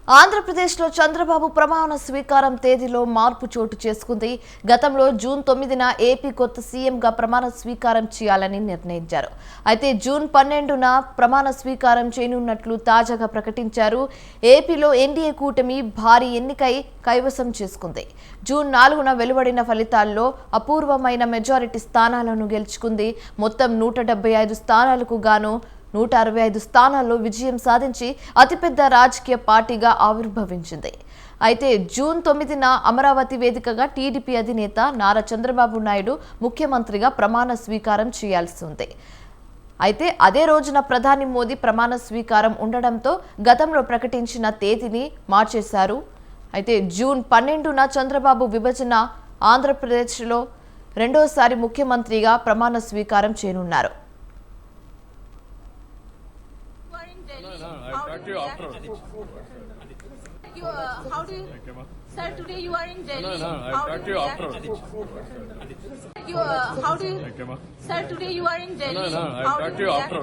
ఆంధ్రప్రదేశ్లో చంద్రబాబు ప్రమాణ స్వీకారం తేదీలో మార్పు చోటు చేసుకుంది. గతంలో జూన్ 9న ఏపీ కొత్త సీఎంగా ప్రమాణ స్వీకారం చేయాలని నిర్ణయించారు. అయితే జూన్ 12న ప్రమాణ స్వీకారం చేయనున్నట్లు తాజాగా ప్రకటించారు. ఏపీలో ఎన్డీఏ కూటమి భారీ ఎన్నికై కైవసం చేసుకుంది. జూన్ 4న వెలువడిన ఫలితాల్లో అపూర్వమైన మెజారిటీ స్థానాలను గెలుచుకుంది. మొత్తం 175 స్థానాలకు గాను 165 స్థానాల్లో విజయం సాధించి అతిపెద్ద రాజకీయ పార్టీగా ఆవిర్భవించింది. అయితే జూన్ 9న అమరావతి వేదికగా టీడీపీ అధినేత నారా చంద్రబాబు నాయుడు ముఖ్యమంత్రిగా ప్రమాణ స్వీకారం చేయాల్సి ఉంది. అయితే అదే రోజున ప్రధాని మోదీ ప్రమాణ స్వీకారం ఉండడంతో గతంలో ప్రకటించిన తేదీని మార్చేశారు. అయితే జూన్ 12న చంద్రబాబు విభజన ఆంధ్రప్రదేశ్లో రెండోసారి ముఖ్యమంత్రిగా ప్రమాణ స్వీకారం చేయనున్నారు. How do you, sir? Today you are in Delhi. I talked to you after. How do you, sir? Today you are in Delhi. I talked to you after.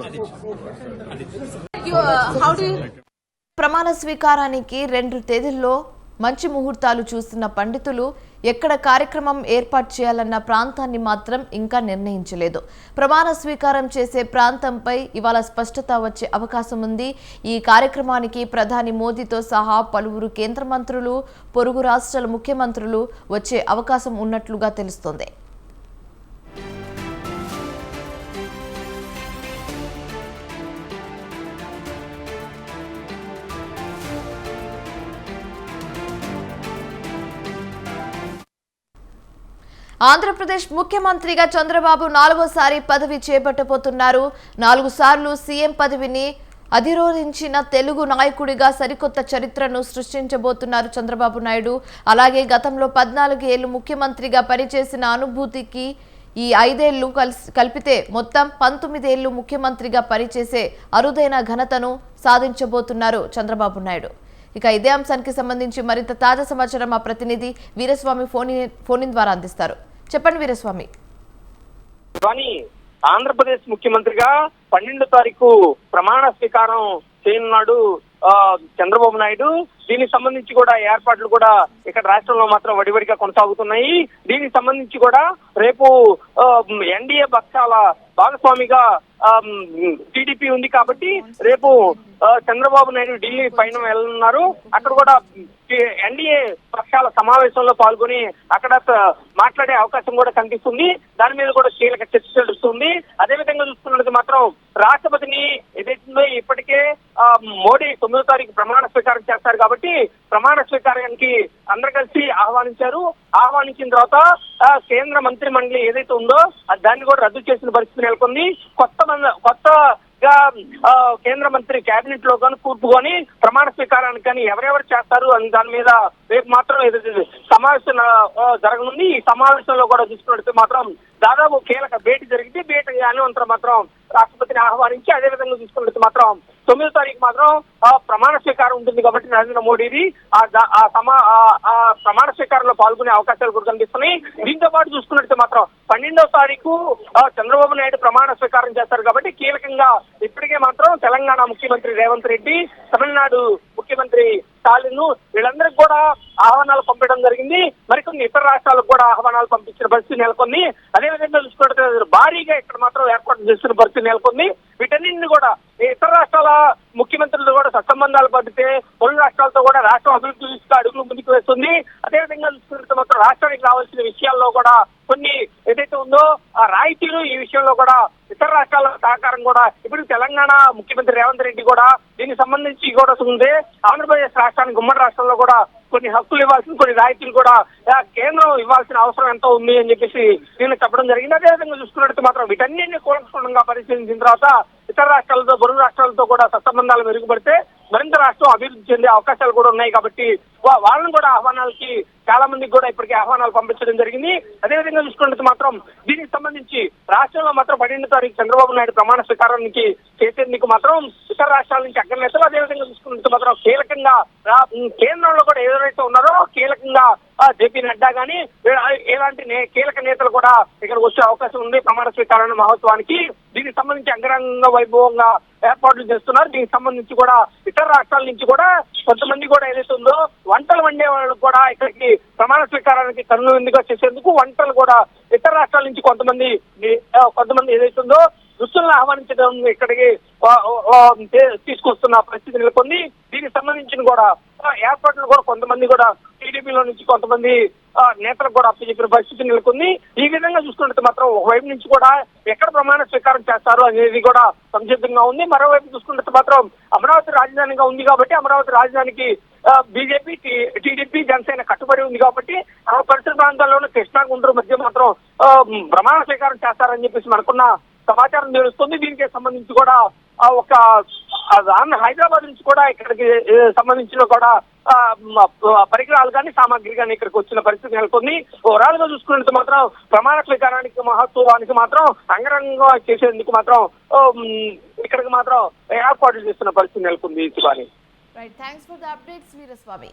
How do you? ప్రమాణ స్వీకారానికి 2 తేదీల్లో మంచి ముహూర్తాలు చూస్తున్న పండితులు ఎక్కడ కార్యక్రమం ఏర్పాటు చేయాలన్న ప్రాంతాన్ని మాత్రం ఇంకా నిర్ణయించలేదు. ప్రమాణ స్వీకారం చేసే ప్రాంతంపై ఇవాళ స్పష్టత వచ్చే అవకాశం ఉంది. ఈ కార్యక్రమానికి ప్రధాని మోదీతో సహా పలువురు కేంద్ర మంత్రులు, పొరుగు రాష్ట్రాల ముఖ్యమంత్రులు వచ్చే అవకాశం ఉన్నట్లుగా తెలుస్తోంది. ఆంధ్రప్రదేశ్ ముఖ్యమంత్రిగా చంద్రబాబు 4వసారి పదవి చేపట్టబోతున్నారు. 4 సార్లు సీఎం పదవిని అధిరోహించిన తెలుగు నాయకుడిగా సరికొత్త చరిత్రను సృష్టించబోతున్నారు చంద్రబాబు నాయుడు. అలాగే గతంలో 14 ఏళ్లు ముఖ్యమంత్రిగా పనిచేసిన అనుభూతికి ఈ 5 ఏళ్లు కలిపితే మొత్తం 19 ఏళ్లు ముఖ్యమంత్రిగా పనిచేసే అరుదైన ఘనతను సాధించబోతున్నారు చంద్రబాబు నాయుడు. ఇక ఇదే అంశానికి సంబంధించి మరింత తాజా సమాచారం మా ప్రతినిధి వీరస్వామి ఫోన్ ద్వారా అందిస్తారు. చెప్పండి వీరస్వామి. ఆంధ్రప్రదేశ్ ముఖ్యమంత్రిగా 12వ తారీఖు ప్రమాణ స్వీకారం చేయనున్నాడు చంద్రబాబు నాయుడు. దీనికి సంబంధించి కూడా ఏర్పాట్లు కూడా ఇక్కడ రాష్ట్రంలో మాత్రం వడివడిగా కొనసాగుతున్నాయి. దీనికి సంబంధించి కూడా రేపు ఎన్డీఏ పక్షాల భాగస్వామిగా టీడీపీ ఉంది కాబట్టి రేపు చంద్రబాబు నాయుడు ఢిల్లీ పైన వెళ్ళనున్నారు. అక్కడ కూడా ఎన్డీఏ పక్షాల సమావేశంలో పాల్గొని అక్కడ మాట్లాడే అవకాశం కూడా కనిపిస్తుంది. దాని మీద కూడా కీలక చర్చ జరుగుతుంది. అదేవిధంగా చూసుకున్నట్టు మాత్రం రాష్ట్రపతిని ఏదైతుందో ఇప్పటికే మోడీ 9వ తారీఖు ప్రమాణ స్వీకారం చేస్తారు కాబట్టి ప్రమాణ స్వీకారానికి అందరు కలిసి ఆహ్వానించిన తర్వాత కేంద్ర మంత్రి మండలి ఏదైతే ఉందో దాన్ని కూడా రద్దు చేసిన పరిస్థితి నెలకొంది. కొత్తగా కేంద్ర మంత్రి కేబినెట్ లో కానీ కూర్పుకొని ప్రమాణ స్వీకారానికి కానీ ఎవరెవరు చేస్తారు అని దాని మీద రేపు మాత్రం సమావేశం జరగనుంది. ఈ సమావేశంలో కూడా చూసుకున్నట్టు మాత్రం దాదాపు కీలక భేటీ జరిగింది. భేటీ అనంతరం మాత్రం రాష్ట్రపతిని ఆహ్వానించి అదేవిధంగా చూసుకున్నట్టు మాత్రం 9వ తారీఖు మాత్రం ప్రమాణ స్వీకారం ఉంటుంది కాబట్టి నరేంద్ర మోడీది ఆ ప్రమాణ స్వీకారంలో పాల్గొనే అవకాశాలు కూడా కనిపిస్తున్నాయి. దీంతో పాటు చూసుకున్నట్టు మాత్రం 12వ తారీఖు చంద్రబాబు నాయుడు ప్రమాణ స్వీకారం చేస్తారు కాబట్టి కీలకంగా ఇప్పటికే మాత్రం తెలంగాణ ముఖ్యమంత్రి రేవంత్ రెడ్డి, తమిళనాడు ముఖ్యమంత్రి స్టాలిన్ వీళ్ళందరికీ కూడా ఆహ్వానాలు పంపడం జరిగింది. మరికొన్ని ఇతర రాష్ట్రాలకు కూడా ఆహ్వానాలు పంపించిన పరిస్థితి నెలకొంది. అదేవిధంగా చూసుకున్నట్టు భారీగా ఇక్కడ మాత్రం ఏర్పాటు చేస్తున్న పరిస్థితి నెలకొంది. వీటన్నింటినీ కూడా ఇతర రాష్ట్రాల ముఖ్యమంత్రులతో కూడా సత్సంబంధాలు పడితే పొరుగు రాష్ట్రాలతో కూడా రాష్ట్రం అభివృద్ధి దృష్టిగా అడుగులు ముందుకు వేస్తుంది. అదేవిధంగా చూసుకున్నట్టు మాత్రం రాష్ట్రానికి రావాల్సిన విషయాల్లో కూడా కొన్ని ఏదైతే ఉందో ఆ రాయితీలు ఈ విషయంలో కూడా ఇతర రాష్ట్రాల సహకారం కూడా ఇప్పుడు తెలంగాణ ముఖ్యమంత్రి రేవంత్ రెడ్డి కూడా దీనికి సంబంధించి కూడా ఉంది. ఆంధ్రప్రదేశ్ రాష్ట్రానికి ఉమ్మడి రాష్ట్రంలో కూడా కొన్ని హక్కులు ఇవ్వాల్సిన, కొన్ని రాయితీలు కూడా కేంద్రం ఇవ్వాల్సిన అవసరం ఎంతో ఉంది అని చెప్పేసి నేను చెప్పడం జరిగింది. అదేవిధంగా చూసుకున్నట్టు మాత్రం వీటన్నింటినీ కూలంకషంగా పరిశీలించిన తర్వాత ఇతర రాష్ట్రాలతో, పొరుగు రాష్ట్రాలతో కూడా సత్సంబంధాలు మెరుగుపడితే మరింత రాష్ట్రం అభివృద్ధి చెందే అవకాశాలు కూడా ఉన్నాయి కాబట్టి వాళ్ళని కూడా ఆహ్వానాలకి చాలా మందికి కూడా ఇప్పటికే ఆహ్వానాలు పంపించడం జరిగింది. అదేవిధంగా చూసుకున్నట్టు మాత్రం దీనికి సంబంధించి రాష్ట్రంలో మాత్రం 12వ తారీఖు చంద్రబాబు నాయుడు ప్రమాణ స్వీకారానికి చేసేందుకు మాత్రం ఇతర రాష్ట్రాల నుంచి అగ్రనేతలు, అదేవిధంగా చూసుకున్నట్టు మాత్రం కీలకంగా కేంద్రంలో కూడా ఎవరైతే ఉన్నారో కీలకంగా జేపీ నడ్డా గానీ ఎలాంటి కీలక నేతలు కూడా ఇక్కడికి వచ్చే అవకాశం ఉంది ప్రమాణ స్వీకార మహోత్సవానికి. దీనికి సంబంధించి అంగరంగ వైభవంగా ఏర్పాట్లు చేస్తున్నారు. దీనికి సంబంధించి కూడా ఇతర రాష్ట్రాల నుంచి కూడా కొంతమంది కూడా ఏదైతే ఉందో వంటలు వండే వాళ్ళు కూడా ఇక్కడికి ప్రమాణ స్వీకారానికి కన్ను విందుగా చేసేందుకు వంటలు కూడా ఇతర రాష్ట్రాల నుంచి కొంతమంది ఏదైతే ఉందో దుస్తులను ఆహ్వానించడం ఇక్కడికి తీసుకొస్తున్న పరిస్థితి నెలకొంది. దీనికి సంబంధించిన కూడా ఏర్పాట్లు కూడా కొంతమంది కూడా టీడీపీలో నుంచి కొంతమంది నేతలకు కూడా అప్పచెప్పిన పరిస్థితి నెలకొంది. ఈ విధంగా చూసుకుంటే మాత్రం ఒకవైపు నుంచి కూడా ఎక్కడ ప్రమాణ స్వీకారం చేస్తారు అనేది కూడా సంసిద్ధంగా ఉంది. మరోవైపు చూసుకుంటే మాత్రం అమరావతి రాజధానిగా ఉంది కాబట్టి అమరావతి రాజధానికి బీజేపీ టీడీపీ జనసేన కట్టుబడి ఉంది కాబట్టి ఆ పరిసర ప్రాంతాల్లోనూ కృష్ణా గుంటూరు మధ్య మాత్రం ప్రమాణ స్వీకారం చేస్తారని చెప్పేసి మనకున్న సమాచారం తెలుస్తుంది. దీనికి సంబంధించి కూడా ఒక హైదరాబాద్ నుంచి కూడా ఇక్కడికి సంబంధించిన కూడా పరికరాలు కానీ సామాగ్రి కానీ ఇక్కడికి వచ్చిన పరిస్థితి నెలకొంది. ఓవరాల్ గా చూసుకున్నట్టు మాత్రం ప్రమాణ స్వీకారానికి మహోత్సవానికి మాత్రం అంగరంగంగా చేసేందుకు మాత్రం ఇక్కడికి మాత్రం ఏర్పాట్లు చేస్తున్న పరిస్థితి నెలకొంది. Shivani, right, thanks for the updates Veeraswamy.